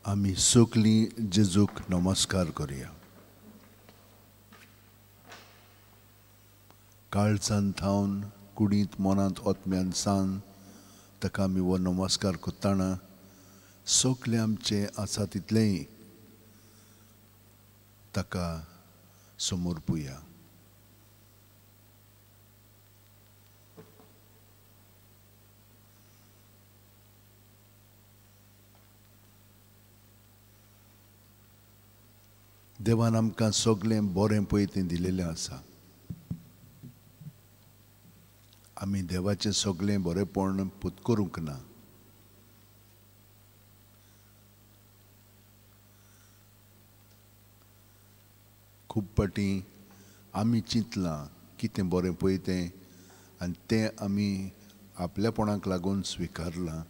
आमी सगली जेजूक नमस्कार करूया. काळजांत थावन कुडींत मनांत ओतम्यान सान ताका आमी हो नमस्कार करतना सगले आमचे आसा तितलेय ताका समोर पुया. देवान आमकां सगळें बरें पळय दिलेलें आसा. आमी देवाचें सगळें बरेंपण पत्करूंक ना. खूब पाटी आमी चिंतलां कितें बरें पळय तें आनी तें आमी आपल्यापणाक लागून स्विकारलां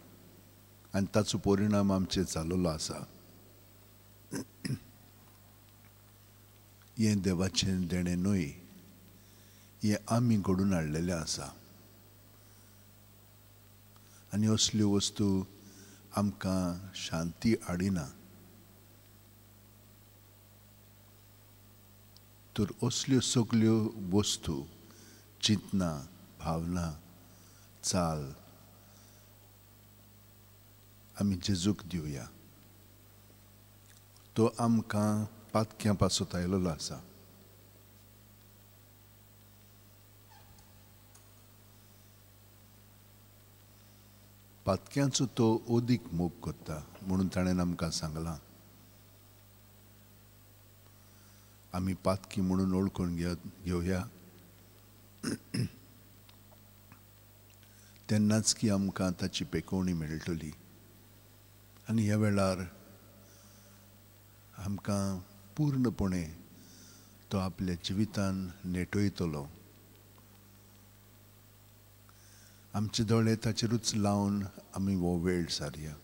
आनी ताचो परिणाम आमचेर जाल्लो आसा. हें देवाचें देणें न्हय, हें आमी घडोवन हाडलेलें आसा. आनी असल्यो वस्तू आमकां शांती हाडिना. तर असल्यो सगल्यो वस्तू चिंतना, भावना, चाल आमी जेजूक दिवया. तो आमकां पातक्यां पासत आयिल्लो आसा. पातक्यांचो तो ओदीक मोग करता म्हणून ताणें आमकां सांगलां. आमी पातकी म्हणून ओळखून घेवया तेन्नाच की आमकां ताची पेकोवणी मेळटली. आनी ह्या वेळार आमकां पूर्णपणे तो आपल्या जिवितान नेटयतलो. आमचे दोळे ताचेरूच लावन आमी हो वेळ सारया.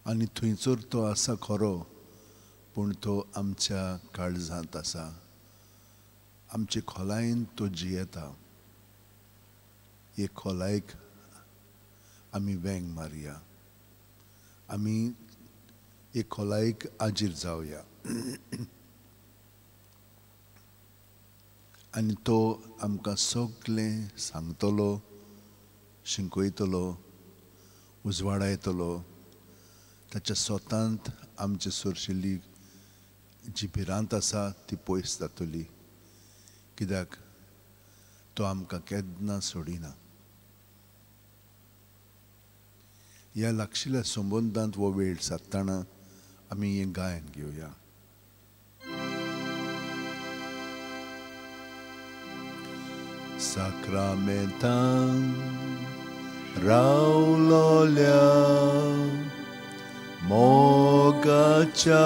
आनी थंयसर तो आसा खरो, पूण तो आमच्या काळजांत आसा. आमचे खोलायेन तो जियेता. हे खोलायेक आमी वेंग मारया. आमी हे खोलायेक आजीर जावया. आनी तो आमकां सगळें सांगतलो, शिंकयतलो, उजवाडायतलो. ताच्या स्वतांत आमचे सुरशिल्ली जी भिरांत आसा ती पयस जातली. कित्याक तो आमकां केन्ना सोडिना. ह्या लागशिल्ल्या संबंदांत हो वेळ सारतना आमी हें गायन घेवया. Sacramentam raulolea mogacia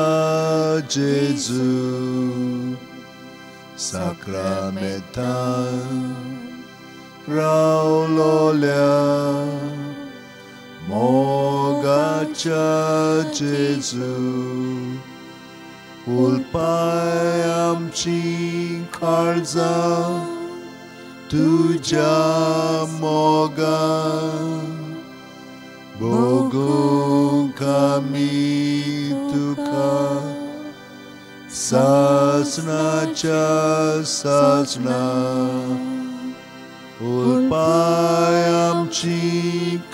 Jesu. Sacramentam raulolea mogacia Jesu. Ulpai amci kaळजा तुझ्या मोगान बघूंक आमी तुका सासणाच्या सासणा. उलपाय आमची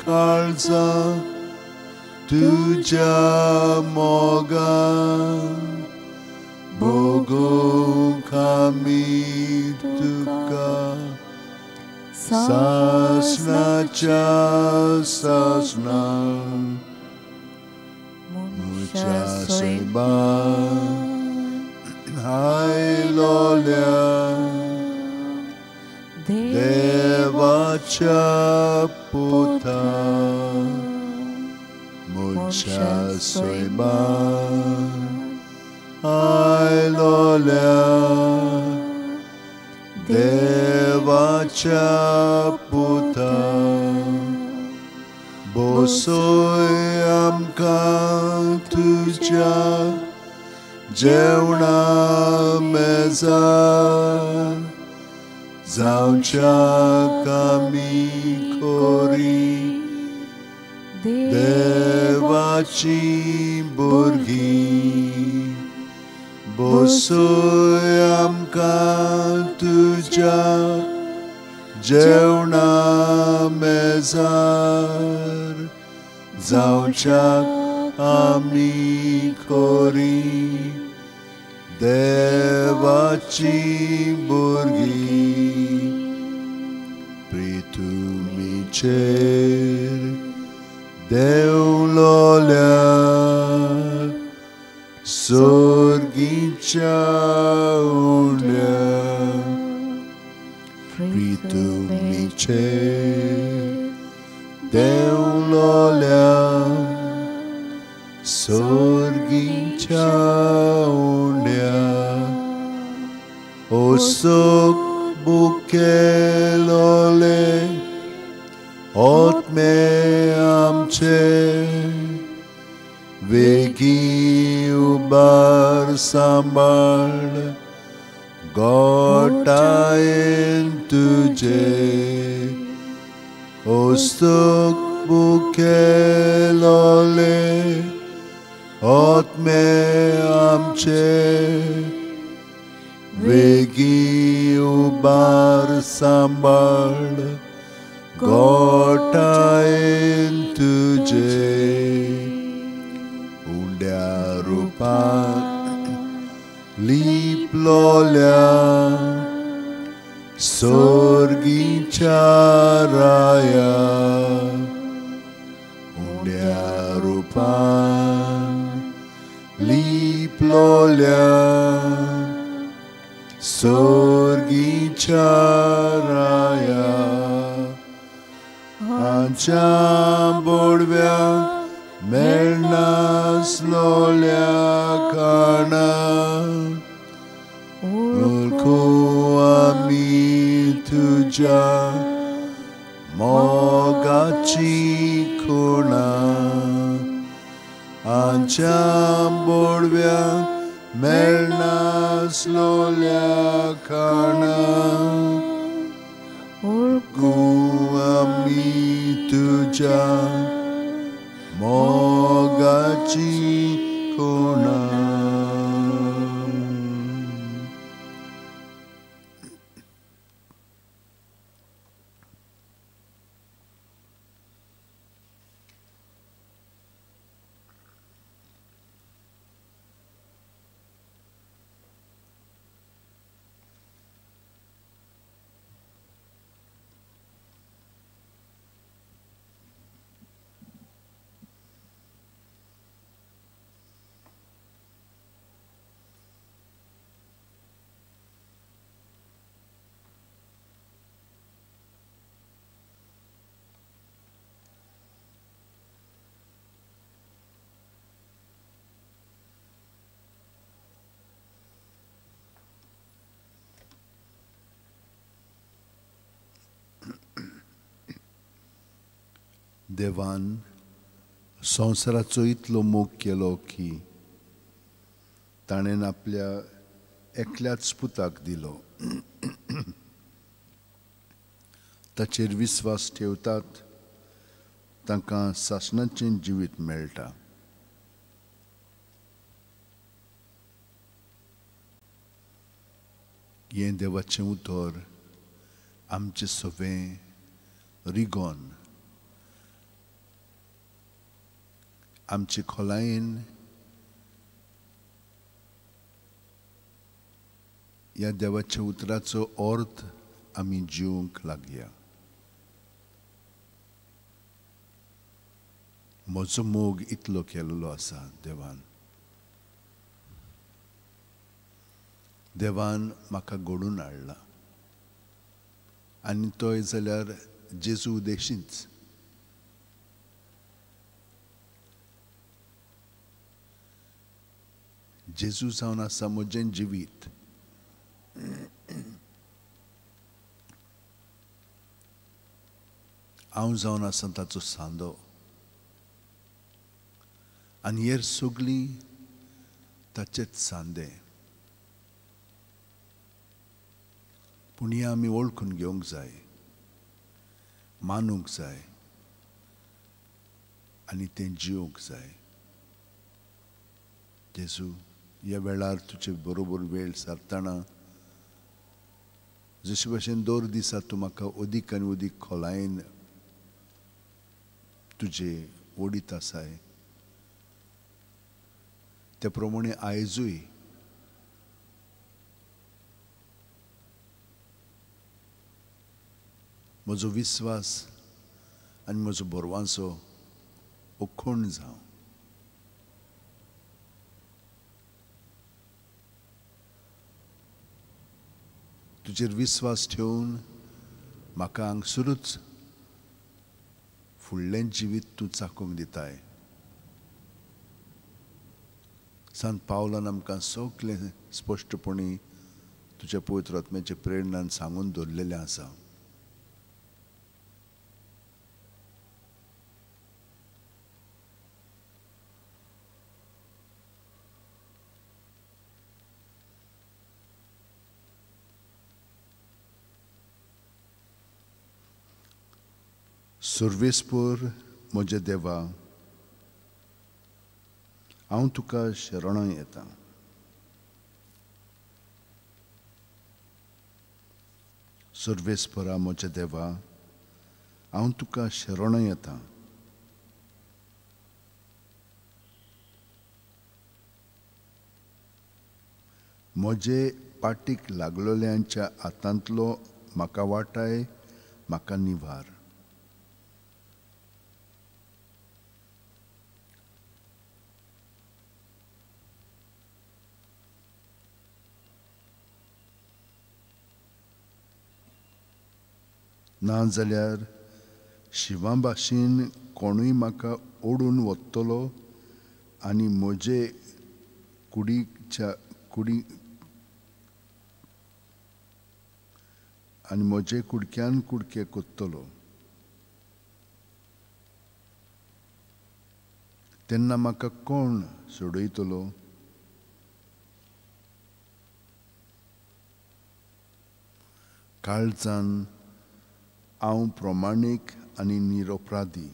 काळजा तुझ्या मोगान बघूंक आमी तुका सासणाच्या सासणा. मुच्या सैबान आयलोल्या देवाच्या पुता. मुच्या सैबान आयलोल्या देवाच्या पुता. बसोय आमकां तुझ्या जेवणा मेजार जावच्याक आमी खोरी देवाची भुरगीं बसूय आमकां तुज्या जेवणा मेजार जावच्याक आमी खोरी देवाची भुरगीं प्रितुमीचेर देवलोल्या सोर्गीच्या उंड्या प्रितुमीचेर देवलोल्या सोर्गीच्या उंड्या ओसोक बुकेलोले ओत्मे आमचे वेगी उबार सांबाळ गोटायेन तुजे ओसोक बुकेलोले ओत्मे आमचे वेगी उबार सांबाळ गोटायेन तुजे उंड्या रुपान लिपलोल्या सोर्गीच्या राया उंड्या रुपान लिपलोल्या सोर्गीच्या राया आमच्या बोडव्याक मेळनासलोल्या काणा वळखू आमी तुज्या मोगाची खुणा आमच्या बोडव्याक मेळनासलोल्या काणा वळखू आमी तुज्या मोगाची खुणा देवान संवसाराचो इतलो मोग केलो की ताणेन आपल्या एकल्याच पुताक दिलो ताचेर विस्वास ठेवतात तांकां सासणाचें जिवीत मेळटा हें देवाचें उतर आमचें सवें रिगोन आमचे खोलायेन ह्या देवाच्या उतराचो अर्थ आमी जिवंक लागया म्हजो मोग इतलो केलेलो आसा देवान म्हाका घडोवन हाडला आनी तोय जाल्यार जेजू उदेशींच जेजू जावन आसा म्हजें जिवीत हांव जावन आसा ताचो सांदो आनी हेर सगळीं ताचेच सांदे. पूण हें आमी वळखून घेवंक जाय, मानूंक जाय आनी तें जिवंक जाय. जेजू, ह्या वेळार तुजे बरोबर वेळ सारतना जशे भशेन दर दिसा तूं म्हाका अदीक आनी अदीक खोलायेन तुजे ओडीत आसाय, ते प्रमाणे आयजूय म्हजो विस्वास आनी म्हजो बोरवांचो अखंड जावं. तुजेर विस्वास ठेवून म्हाका हांगसरूच फुडलें जिवीत तूं चाखूंक दिताय. सांत पावलान आमकां सगळें स्पश्टपणी तुज्या पवित्र आत्म्याचे प्रेरणान सांगून दवरलेलें आसा. सर्वेस्पर म्हजे देवा, हांव तुका शरण येतां. सर्वेस्परा म्हजे देवा, हांव तुका शरण येतां. म्हजे पाटीक लागलोल्यांच्या हातांतलो म्हाका वाटाय, म्हाका निवार. ना जाल्यार शिवा भाशेन कोणूय म्हाका ओडून व्हरतलो आनी म्हजे कुडक्यान कुडके कोत्तलो. तेन्ना म्हाका कोण सोडयतलो? काळजान हांव प्रमाणीक आनी निरपराधी.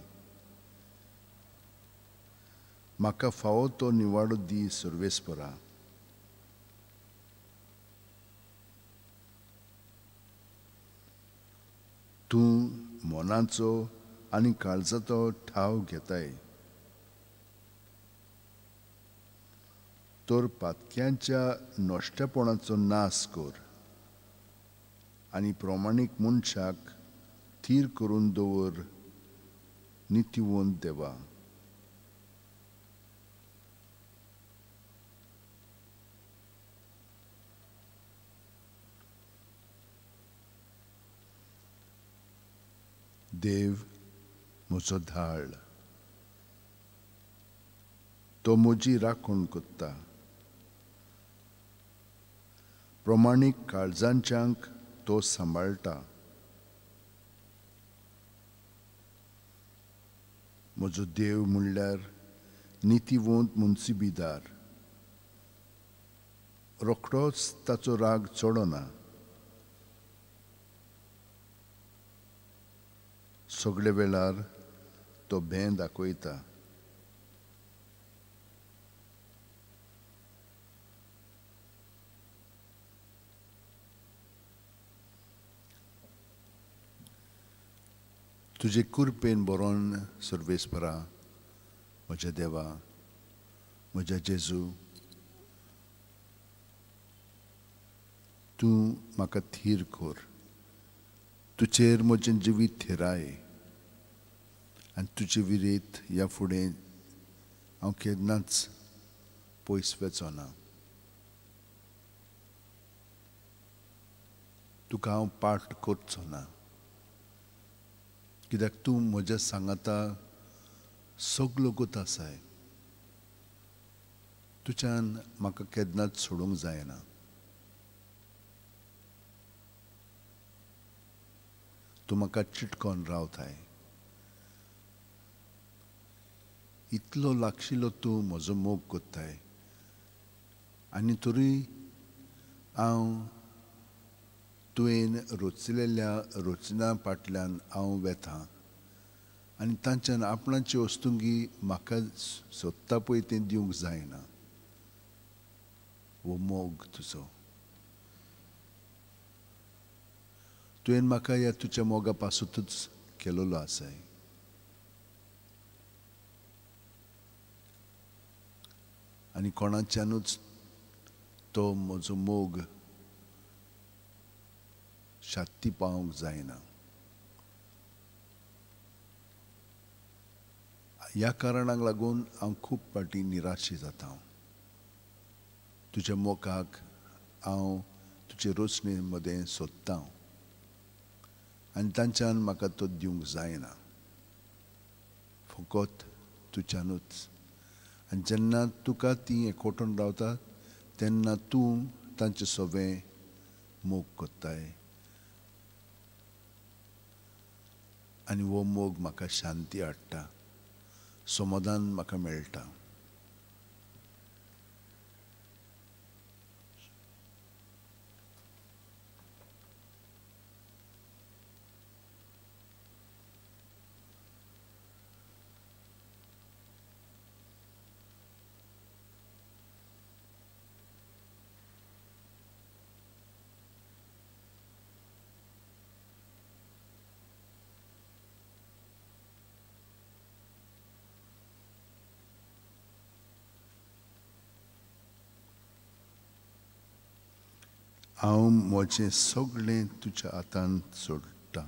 म्हाका फावो तो निवाडो दी सर्वेस्परा. तूं मोनाचो आनी काळजाचो ठाव घेताय, तर पातक्यांच्या नश्टेपणाचो नाश कर आनी प्रमाणीक मनशाक थीर करून दवर, नितिवंत देवा. देव म्हजो धाळ, तो म्हजी राखण कोत्ता. प्रमाणीक काळजांच्यांक तो सांबाळटा. म्हजो देव म्हणल्यार नितिवंत मुन्सिबीदार. रोखडोच ताचो राग चडना. सगळे वेळार तो भें दाखयता. तुजे कुरपेन बरोवन सर्वेस्परा, म्हज्या देवा, म्हज्या जेजू, तूं म्हाका थीर कर. तुजेर म्हजें जिवीत थिराय आनी तुजे विरेंत ह्या फुडें हांव केन्नाच पयस वेचोना. तुका हांव पाट करचो ना, कित्याक तूं म्हज्या सांगाता सगलो गत आसाय. तुज्यान म्हाका केन्नाच सोडूंक जायना. तूं म्हाका चिटकोन रावताय. इतलो लागशिल्लो तूं म्हजो मोग कोत्ताय आनी तरी हांव तुवें रचलेल्या रचना फाटल्यान हांव वेतां आनी तांच्यान आपणाची वस्तुंगी म्हाका सोदता पळय तें दिवंक जायना वो मोग तुजो तुवें म्हाका ह्या तुज्या मोगा पासूनच केलोलो आसाय आनी कोणाच्यानूच तो म्हजो मोग शात्ती पावोवंक जायना ह्या कारणाक लागून हांव खूब फावटी निराशी जाता तुज्या मोगाक हांव तुजे रचने मदें सोदतां आनी तांच्यान म्हाका तो दिवंक जायना फकत तुज्यानूच आनी जेन्ना तुका तीं एकवटून रावता तेन्ना तूं तांचें सगळें मोग कोत्ताय आनी वो मोग म्हाका शांती हाडटा समाधान म्हाका मेळटा हांव म्हजें सगळें तुज्या हातांत सोडटां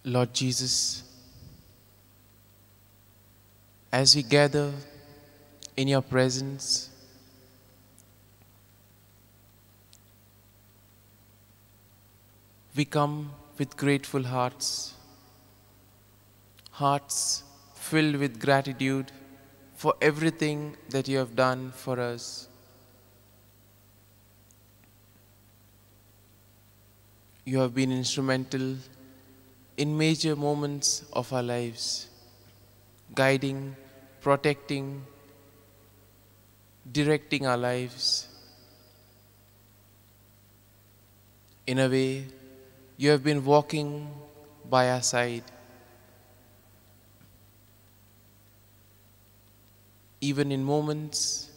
Lord Jesus, as we gather in your presence, we come with grateful hearts, hearts filled with gratitude for everything that you have done for us. You have been instrumental in major moments of our lives, guiding, protecting, directing our lives. In a way, you have been walking by our side. Even in moments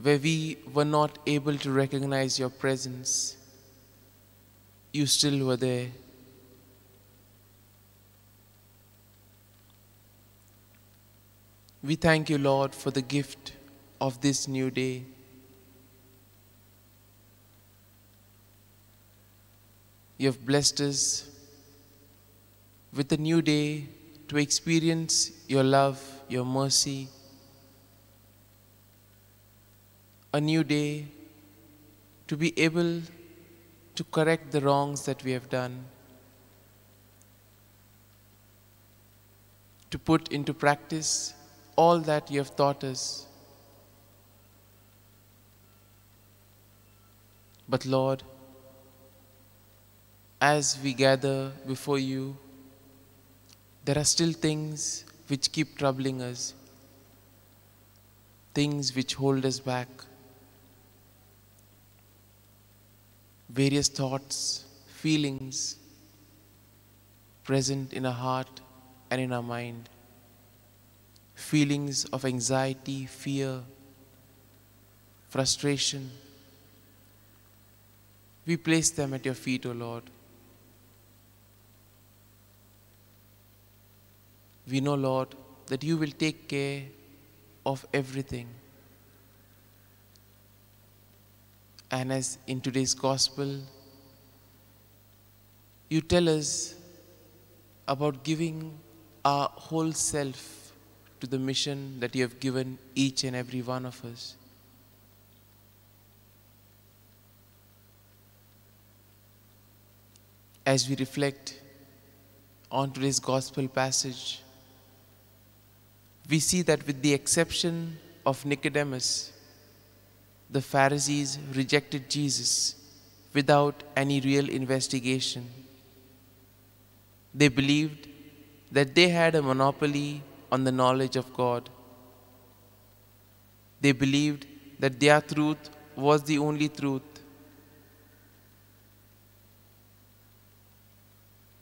where we were not able to recognize your presence, you still were there. We thank you, Lord, for the gift of this new day. You have blessed us with a new day to experience your love, your mercy. A new day to be able to correct the wrongs that we have done, to put into practice all that you have taught us. But Lord, as we gather before you, there are still things which keep troubling us, things which hold us back, various thoughts, feelings present in our heart and in our mind, feelings of anxiety, fear, frustration. We place them at your feet, O Lord. We know, Lord, that you will take care of everything. And as in today's gospel, you tell us about giving our whole self to the mission that you have given each and every one of us. As we reflect on today's gospel passage, we see that with the exception of Nicodemus, the Pharisees rejected Jesus without any real investigation. They believed that they had a monopoly on the knowledge of God. They believed that their truth was the only truth.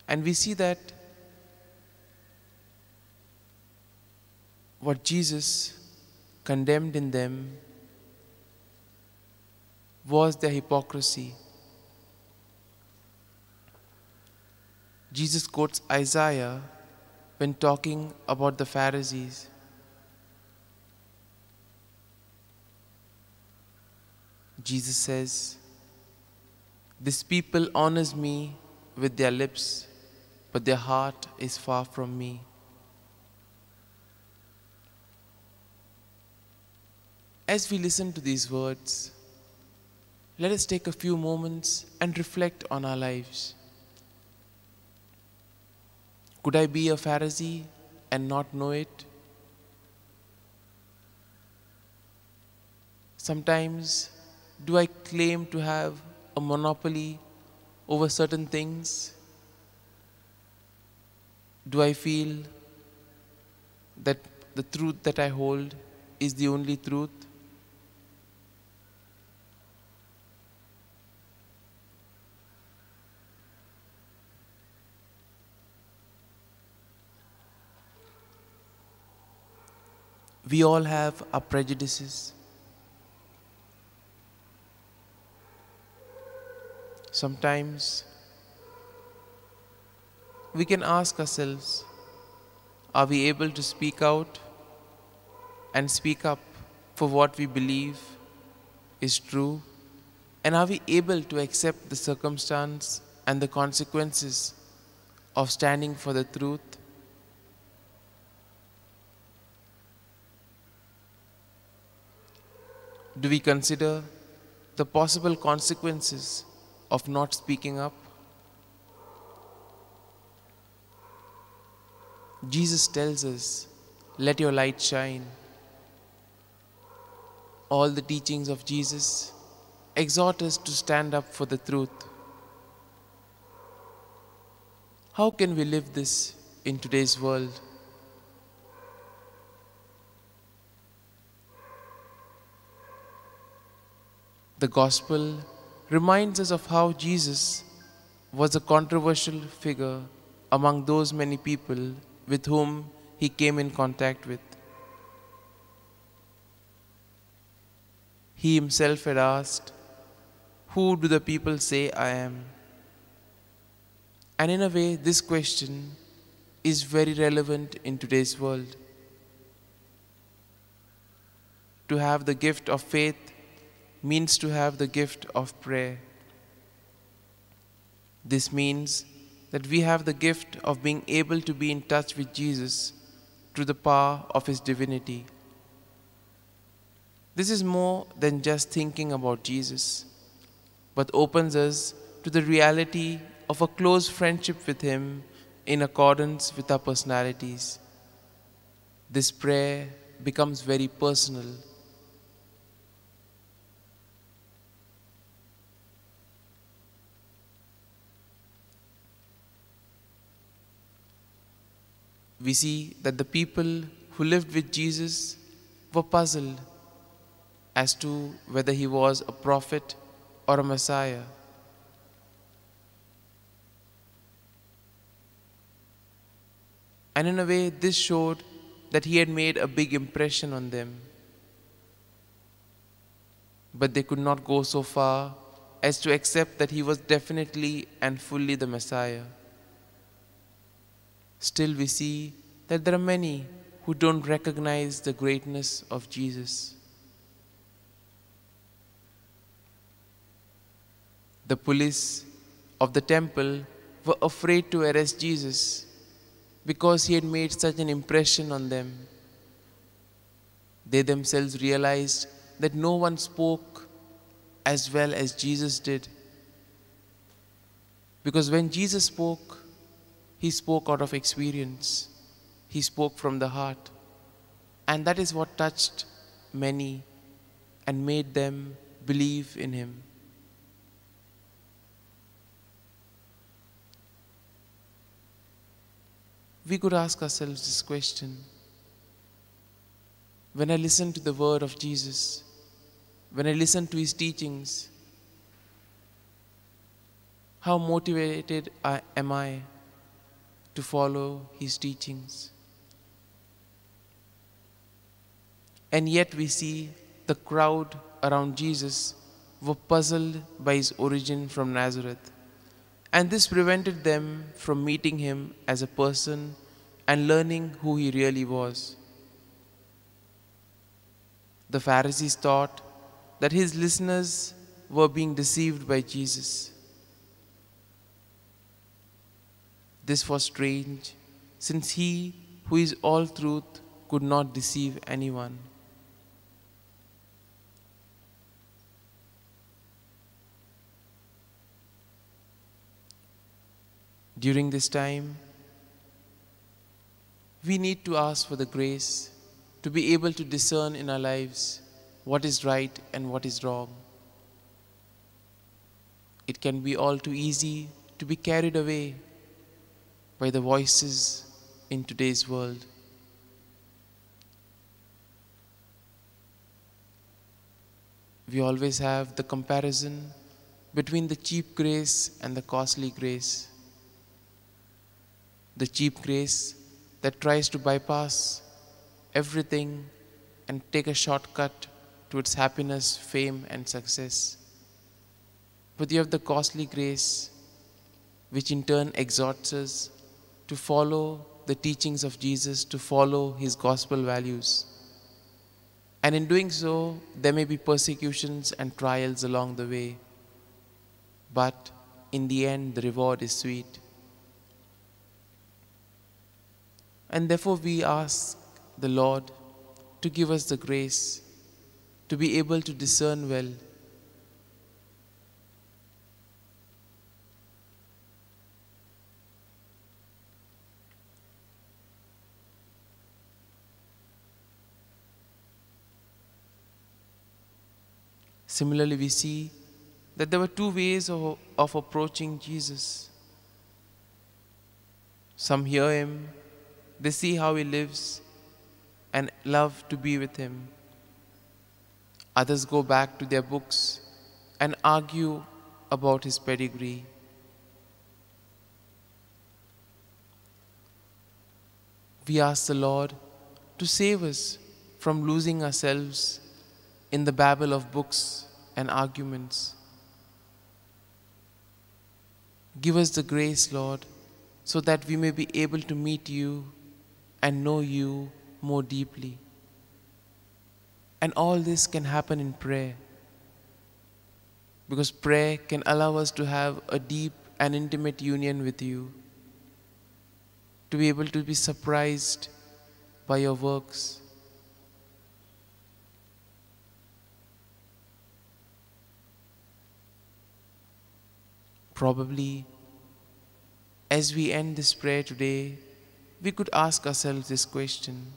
And we see that what Jesus condemned in them was their hypocrisy. Jesus quotes Isaiah when talking about the Pharisees. Jesus says, "This people honors me with their lips, but their heart is far from me." As we listen to these words, let us take a few moments and reflect on our lives. Could I be a Pharisee and not know it? Sometimes, do I claim to have a monopoly over certain things? Do I feel that the truth that I hold is the only truth? We all have our prejudices. Sometimes we can ask ourselves, are we able to speak out and speak up for what we believe is true? And are we able to accept the circumstance and the consequences of standing for the truth? Do we consider the possible consequences of not speaking up? Jesus tells us let your light shine. All the teachings of Jesus exhort us to stand up for the truth. How can we live this in today's world? The Gospel reminds us of how Jesus was a controversial figure among those many people with whom he came in contact with. He himself had asked, "Who do the people say I am?" And in a way, this question is very relevant in today's world. To have the gift of faith means to have the gift of prayer. This means that we have the gift of being able to be in touch with Jesus through the power of His divinity. This is more than just thinking about Jesus, but opens us to the reality of a close friendship with Him in accordance with our personalities. This prayer becomes very personal. We see that the people who lived with Jesus were puzzled as to whether He was a prophet or a Messiah. And in a way, this showed that He had made a big impression on them. But they could not go so far as to accept that He was definitely and fully the Messiah. Still, we see that there are many who don't recognize the greatness of Jesus. The police of the temple were afraid to arrest Jesus because He had made such an impression on them. They themselves realized that no one spoke as well as Jesus did. Because when Jesus spoke, He spoke out of experience. He spoke from the heart. And that is what touched many and made them believe in Him. We could ask ourselves this question: when I listen to the word of Jesus, when I listen to His teachings, how motivated am I to follow His teachings? And yet we see the crowd around Jesus were puzzled by His origin from Nazareth. And this prevented them from meeting Him as a person and learning who He really was. The Pharisees thought that His listeners were being deceived by Jesus. This was strange, since He, who is all truth, could not deceive anyone. During this time, we need to ask for the grace to be able to discern in our lives what is right and what is wrong. It can be all too easy to be carried away by the voices in today's world. We always have the comparison between the cheap grace and the costly grace. The cheap grace that tries to bypass everything and take a shortcut towards happiness, fame, and success. But you have the costly grace, which in turn exhorts us to follow the teachings of Jesus, to follow His gospel values. And in doing so, there may be persecutions and trials along the way. But in the end, the reward is sweet. And therefore we ask the Lord to give us the grace to be able to discern well. Similarly, we see that there were two ways of approaching Jesus. Some hear him, they see how he lives, and love to be with him. Others go back to their books and argue about his pedigree. We ask the Lord to save us from losing ourselves in the babble of books and arguments. Give us the grace, Lord, so that we may be able to meet you and know you more deeply. And all this can happen in prayer, because prayer can allow us to have a deep and intimate union with you, to be able to be surprised by your works. Probably, as we end this prayer today, we could ask ourselves this question: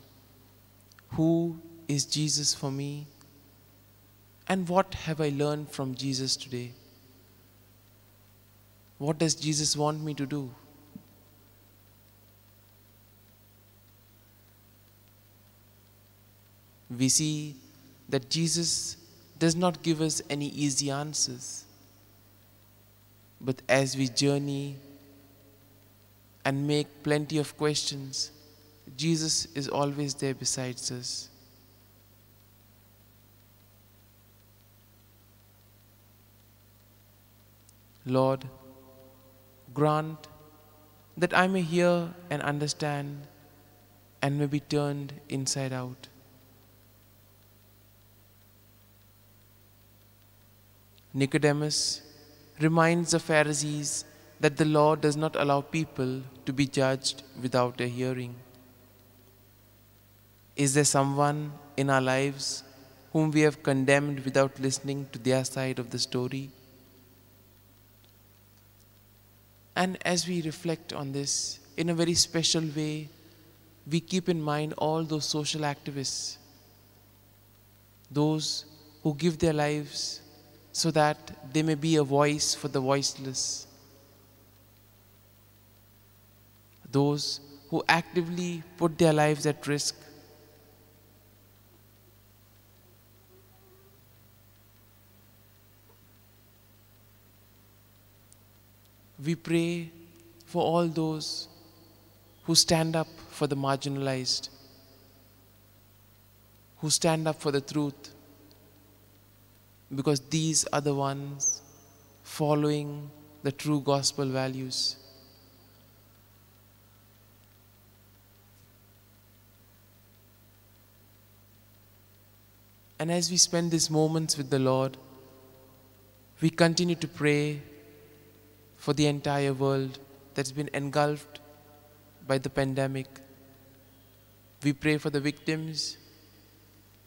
who is Jesus for me? And what have I learned from Jesus today? What does Jesus want me to do? We see that Jesus does not give us any easy answers. But as we journey and make plenty of questions, Jesus is always there besides us. Lord, grant that I may hear and understand and may be turned inside out. Nicodemus reminds the Pharisees that the law does not allow people to be judged without a hearing. Is there someone in our lives whom we have condemned without listening to their side of the story? And as we reflect on this, in a very special way, we keep in mind all those social activists, those who give their lives so that they may be a voice for the voiceless, those who actively put their lives at risk. We pray for all those who stand up for the marginalized, who stand up for the truth, because these are the ones following the true gospel values. And as we spend these moments with the Lord, we continue to pray for the entire world that's been engulfed by the pandemic. We pray for the victims.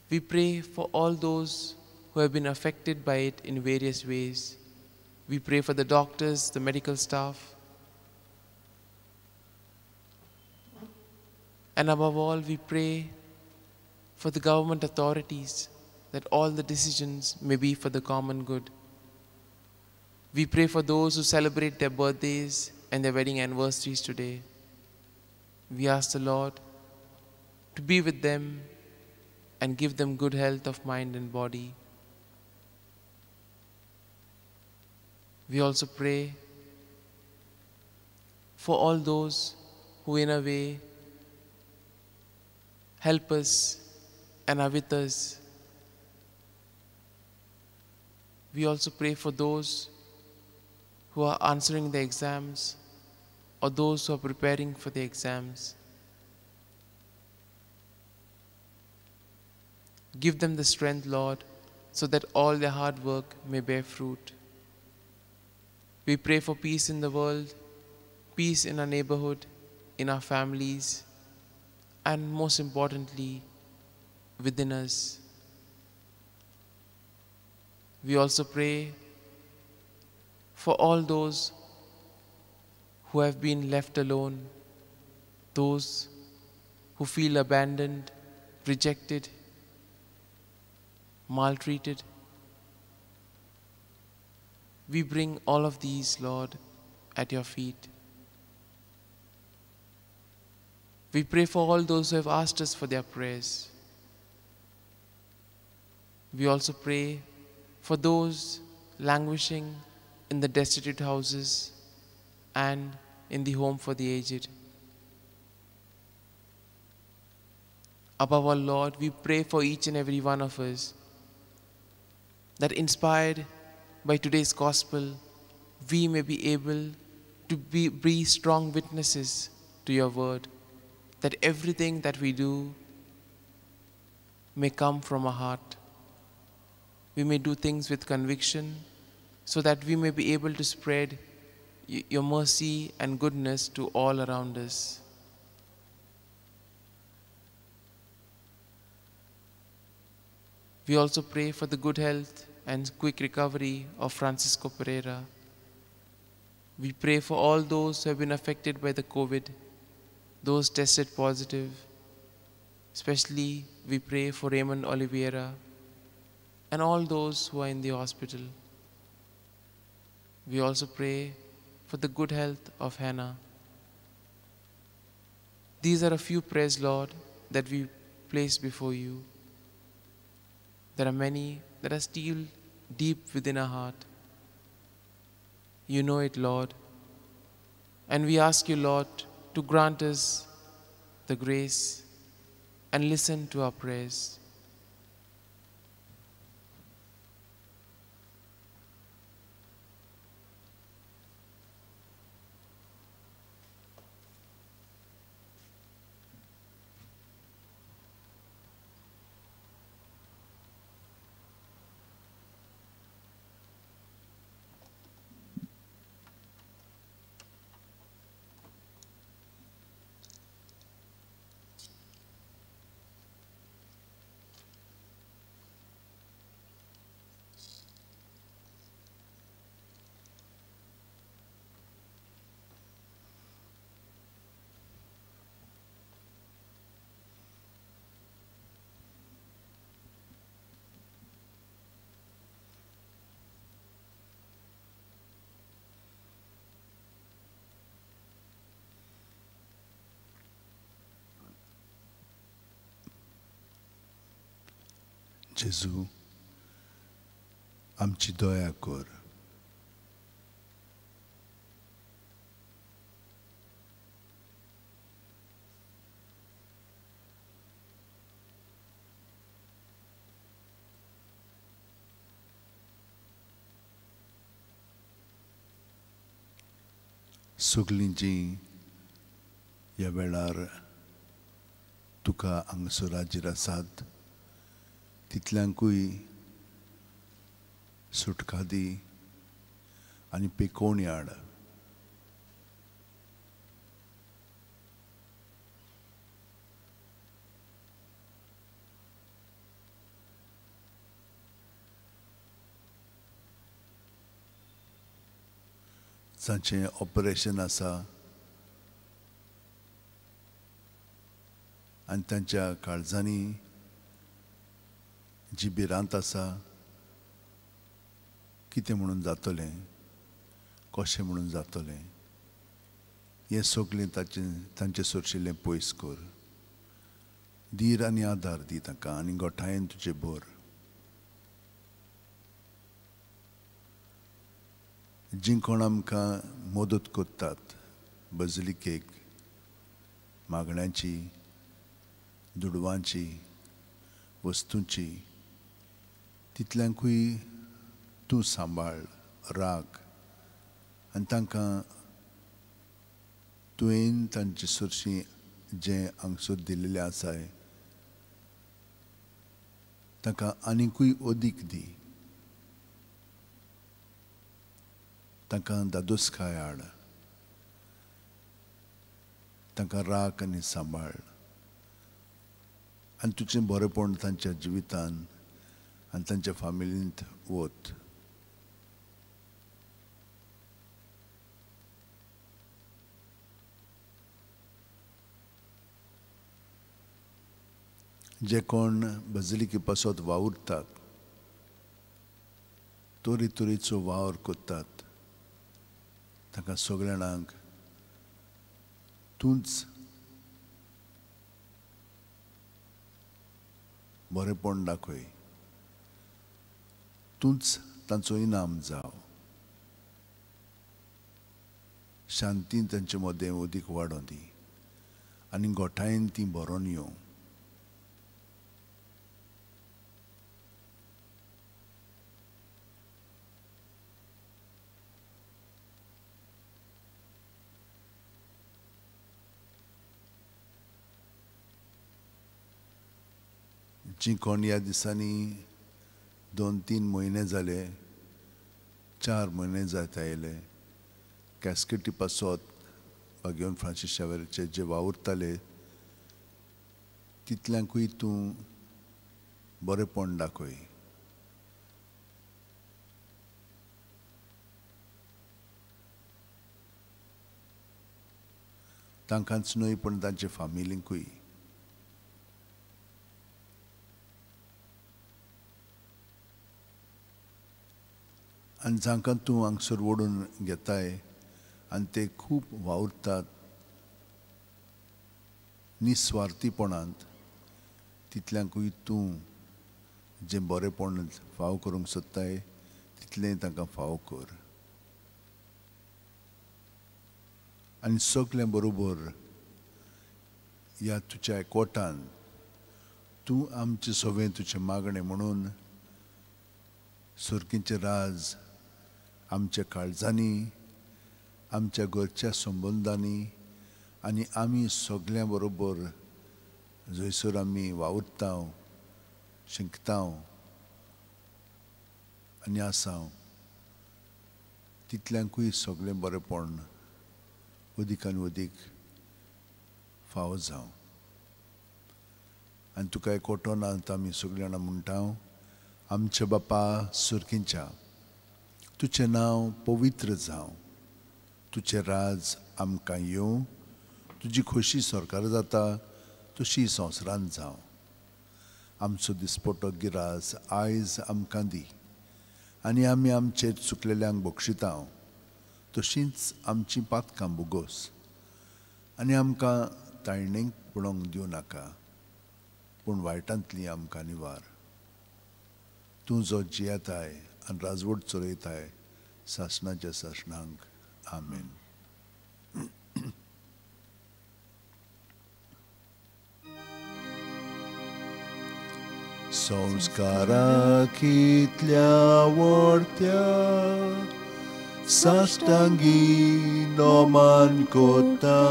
We pray for all those who have been affected by it in various ways. We pray for the doctors, the medical staff. And above all, we pray for the government authorities, that all the decisions may be for the common good. We pray for those who celebrate their birthdays and their wedding anniversaries today. We ask the Lord to be with them and give them good health of mind and body. We also pray for all those who in a way help us and are with us. We also pray for those who are answering the exams or those who are preparing for the exams. Give them the strength, Lord, so that all their hard work may bear fruit. We pray for peace in the world, peace in our neighborhood, in our families, and most importantly, within us. We also pray for all those who have been left alone, those who feel abandoned, rejected, maltreated. We bring all of these, Lord, at your feet. We pray for all those who have asked us for their prayers. We also pray for those languishing in the destitute houses and in the home for the aged. Above all, Lord, we pray for each and every one of us that, inspired by today's gospel, we may be able to be strong witnesses to your word, that everything that we do may come from our heart. We may do things with conviction so that we may be able to spread your mercy and goodness to all around us. We also pray for the good health and quick recovery of Francisco Pereira. We pray for all those who have been affected by the COVID, those tested positive. Especially we pray for Raymond Oliveira and all those who are in the hospital. We also pray for the good health of Hannah. These are a few prayers, Lord, that we place before you. There are many that are still deep within our heart. You know it, Lord. And we ask you, Lord, to grant us the grace and listen to our prayers. जेजू, आमची दया कर. सगळीं जीं ह्या वेळार तुका हांगसराचेर आसात, तितल्यांकूय सुटका दी आनी पेकोवणी हाड. जांचें ऑपरेशन आसा आनी तांच्या काळजांनी जी भिरांत आसा, कितें म्हणून जातलें, कशें म्हणून जातलें, हें सगळें तांचे सोरशिल्लें पयस कर. धीर आनी आदार दी तांकां आनी गोठायेन तुजें भर. जीं कोण आमकां मदत करतात, बझिलिकेक, मागण्यांची, दुडवांची, वस्तूंची, तितल्यांकूय तूं सांबाळ, राख आनी तांकां तुवें तांचे सुरशीं जें हांगसर दिल्लेलें आसाय तांकां आनिकूय अदीक दी. तांकां दादोसकाय हाड, तांकां राख आनी सांबाळ आनी तुजें बरेंपण तांच्या जिवितांत आनी तांच्या फामिलींत वत. जे कोण बझिलिके पासत वावुरतात, तरेतरेचो वावर कोत्तात तांकां सगळ्या जाणांक तूंच बरेपण दाखय, तूंच तांचो इनाम जाव, शांतीन तांचे मदें अदीक वाडों दी आनी गोठायेन ती बरोवन येवं. जी कोण ह्या दिसांनी 2-3 म्हयने जाले, 4 म्हयने जायत आयले कॅस्केटी पासत वागेवन फ्रांसीस शावेराचे जे वावुरताले तितल्यांकूय तूं बरेपण दाखय. तांकांच न्हय पण तांचे फामिलींकूय. आनी जांकां तूं हांगसर ओडून घेताय आनी ते खूब वावुरतात निस्वार्थीपणांत, तितल्यांकूय तूं जें बरेपण फाव करूंक सोदताय तितलें तांकां फाव कर. आनी सगल्या बरोबर ह्या तुज्या एकवटान तूं आमचें सगळें तुजें मागणें म्हणून सुर्गीचें राज आमच्या काळजांनी, आमच्या घरच्या संबंदांनी आनी आमी सगळ्यां बरोबर जंयसर आमी वावुरता, शिंकता आनी आसा तितल्यांकूय सगळें बरेपण अदीक आनी अदीक फावो जावं. आनी तुका एकवटोन आमी सगळीं जाणां म्हणटा, आमच्या बापा सुर्गीच्या, तुजें नांव पवित्र जावं, तुजें राज आमकां येवं, तुजी खोशी सरकार जाता तशी संवसारांत जावं. आमचो दिसपटो गिरास आयज आमकां दी आनी आमी आमचेर चुकलेल्यांक बक्षिता तशींच आमचीं पातकां बुगोस आनी आमकां ताळणेक पडोवंक दिवं नाका, पूण वायटांतलीं आमकां निवार. तूं जो जियेताय आनी राजवट चलयताय सासणाच्या सासणांक. आमेन. संस्काराक इतल्या व्हडत्या साश्टांगी नोमान कोत्ता,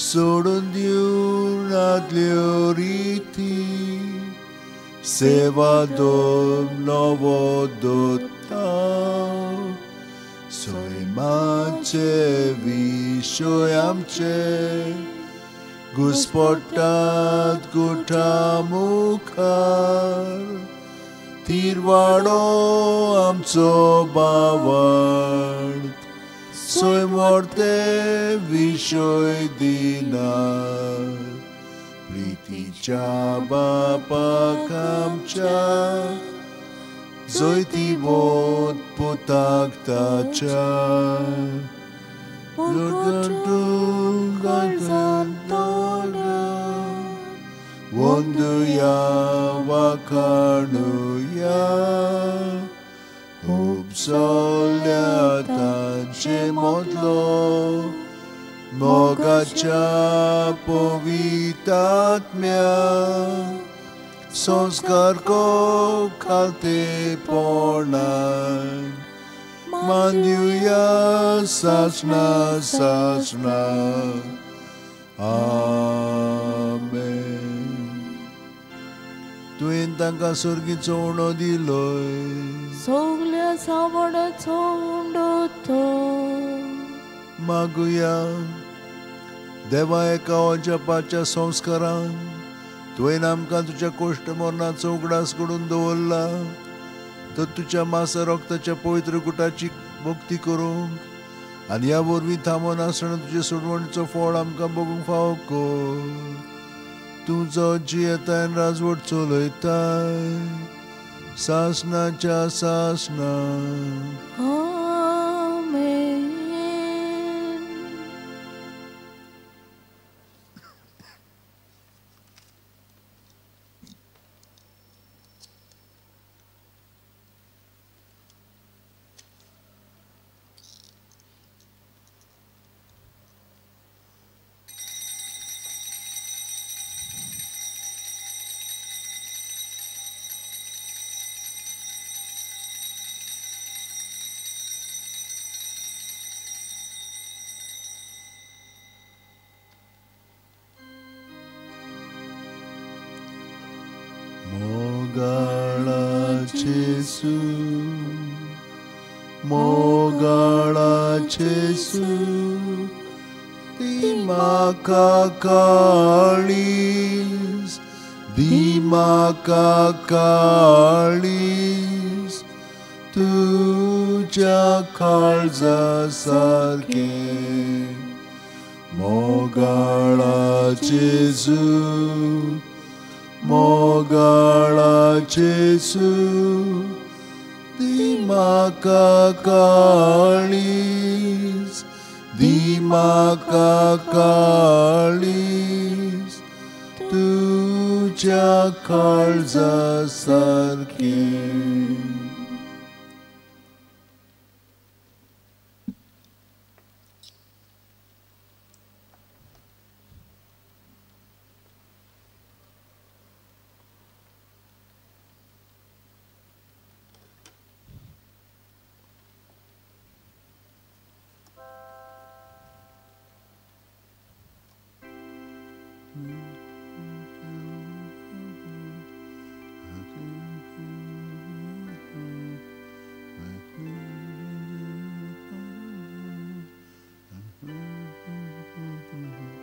सोडून दिवन आदल्यो रिती सेवा दोम नवो दोत्ता. सैमाचे विशय आमचे घुस्पट्टात गुठा मुखार, तिरवाडो आमचो बावार्थ, सैमोरते विशय दिनार. प्रितीच्या बापाक आमच्या, जैती बोत पुताक ताच्या, वंदुया वाखाणुया, उपसल्या तांचे मोदलो मोगाच्या पवित्रात्म्या. संस्कार को खालतेपणान मान्युया सासना सासना. आमेन. तुवें तांकां सुर्गीचो उणो दिलोय, सगल्या सावणाचो उंडो तो. मागुया. देवा, एका जपाच्या संस्कारान तुवें आमकां तुज्या कोश्ट मरणाचो उगडास घडून दवरला, तर तुज्या मासा रक्ताच्या पवित्र गुटाची भक्ती करूंक आनी ह्या वरवीं थांबोन आसतना तुजे सोडवणीचो फळ आमकां भोगूंक फावो कर. तूं जो जियेताय आनी राजवट चलयताय सासनाच्या सासना. Amen. मोगाळा जेसू, मोगाळा जेसू, ती म्हाका काळीज, दी म्हाका काळीज, तुज्या काळजा सारकें. मोगाळा जेसू, मोगाळा जेसू, दी म्हाका काळीज, दी म्हाका काळीज, तुज्या काळजा सारकें.